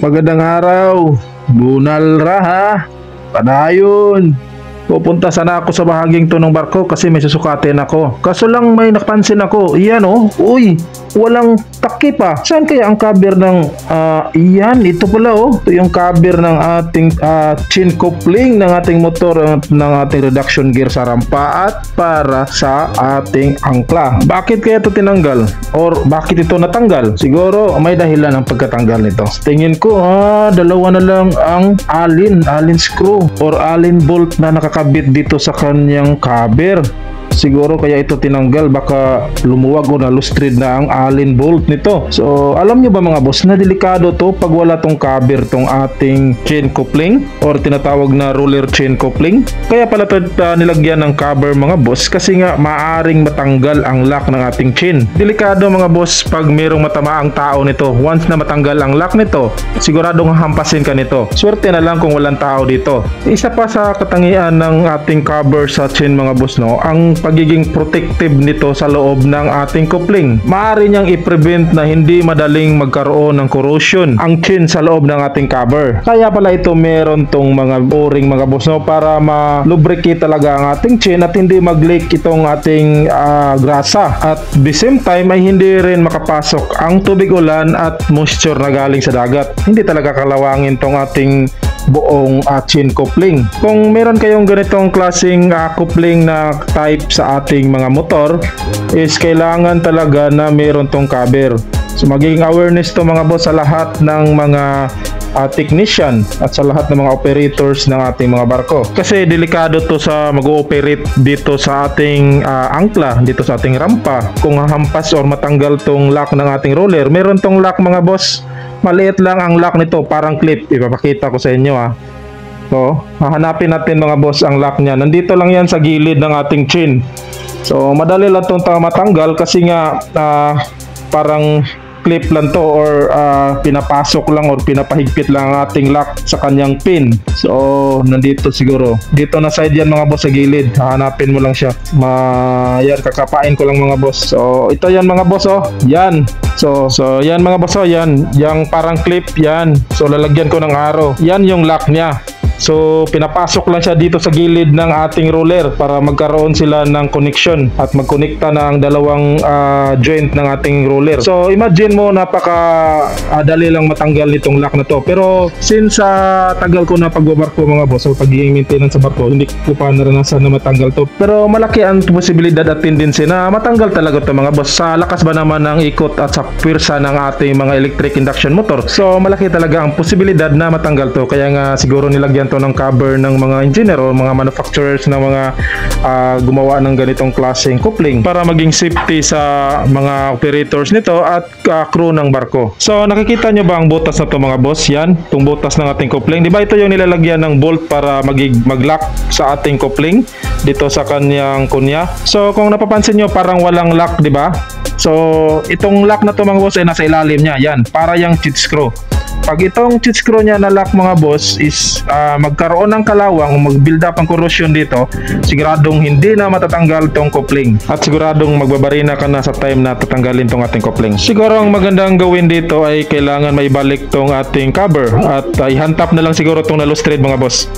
Magandang araw, bunal raha, padayon. Pupunta sana ako sa bahaging to ng barko kasi may susukatin ako. Kaso lang may napansin ako, iyan oh, uy, walang takip ah. Saan kaya ang cover ng, iyan, ito pala oh. Ito yung cover ng ating chain coupling ng ating motor, ng ating reduction gear sa rampa at para sa ating angkla. Bakit kaya ito tinanggal? Or bakit ito natanggal? Siguro may dahilan ang pagkatanggal nito. Tingin ko, dalawa na lang ang allen screw or allen bolt na nakakabit dito sa kanyang cover. Siguro kaya ito tinanggal, baka lumuwag o na-lustrid na ang allen bolt nito. So alam nyo ba mga boss, na delikado to pag wala tong cover tong ating chain coupling or tinatawag na roller chain coupling. Kaya pala ito nilagyan ng cover mga boss, kasi nga maaring matanggal ang lock ng ating chain. Delikado mga boss pag mayroong matamaang tao nito. Once na matanggal ang lock nito, siguradong hampasin ka nito. Swerte na lang kung walang tao dito. Isa pa sa katangian ng ating cover sa chain mga boss, no, ang pagiging protective nito sa loob ng ating coupling. Maaari niyang i-prevent na hindi madaling magkaroon ng corrosion ang chain sa loob ng ating cover. Kaya pala ito meron tong mga o-ring mga boss, no, para ma-lubricate talaga ang ating chain at hindi mag-leak itong ating grasa. At the same time ay hindi rin makapasok ang tubig ulan at moisture na galing sa dagat. Hindi talaga kalawangin tong ating buong chain coupling. Kung meron kayong ganitong klaseng coupling na type sa ating mga motor, is kailangan talaga na meron tong cover. So magiging awareness to mga boss sa lahat ng mga technician at sa lahat ng mga operators ng ating mga barko. Kasi delikado to sa mag-ooperate dito sa ating angkla, dito sa ating rampa. Kung hahampas or matanggal tong lock ng ating roller, meron tong lock mga boss. Maliit lang ang lock nito, parang clip. Ipapakita ko sa inyo So, hahanapin natin mga boss ang lock niya. Nandito lang yan sa gilid ng ating chain. So, madali lang itong matanggal kasi nga parang clip lang to or pinapasok lang or pinapahigpit lang ang ating lock sa kanyang pin. So, nandito siguro. Dito na side yan mga boss sa gilid. Hahanapin mo lang siya. Yan, kakapain ko lang mga boss. So, ito yan mga boss Yan. So yan mga boss yan. Yang parang clip yan. So, lalagyan ko ng arrow. Yan yung lock niya. So pinapasok lang siya dito sa gilid ng ating roller para magkaroon sila ng connection at magkonekta na ang dalawang joint ng ating roller. So imagine mo, napaka dali lang matanggal nitong lock na to. Pero since tagal ko na pagbabarko mga boss, o pagiging maintenance sa barko, hindi ko pa naranasan na matanggal to. Pero malaki ang posibilidad at tendency na matanggal talaga to mga boss. Sa lakas ba naman ng ikot at sa pwersa ng ating mga electric induction motor. So malaki talaga ang posibilidad na matanggal to. Kaya nga siguro nilagyan to ng cover ng mga engineer o mga manufacturers ng mga gumawa ng ganitong klaseng coupling para maging safety sa mga operators nito at crew ng barko. So nakikita nyo ba ang butas na to mga boss? Yan, itong butas ng ating coupling. Diba ito yung nilalagyan ng bolt para mag-lock sa ating coupling dito sa kanyang kunya. So kung napapansin nyo, parang walang lock, diba? So itong lock na to mga boss ay nasa ilalim niya. Yan, para yung cheat screw. Pag itong cheat screw niya na lock mga boss is magkaroon ng kalawang o mag-build up ang corrosion dito, siguradong hindi na matatanggal tong coupling at siguradong magbabarina ka na sa time na tatanggalin tong ating coupling. Siguro ang magandang gawin dito ay kailangan maibalik tong ating cover at ihantap na lang siguro tong na-lustrid mga boss.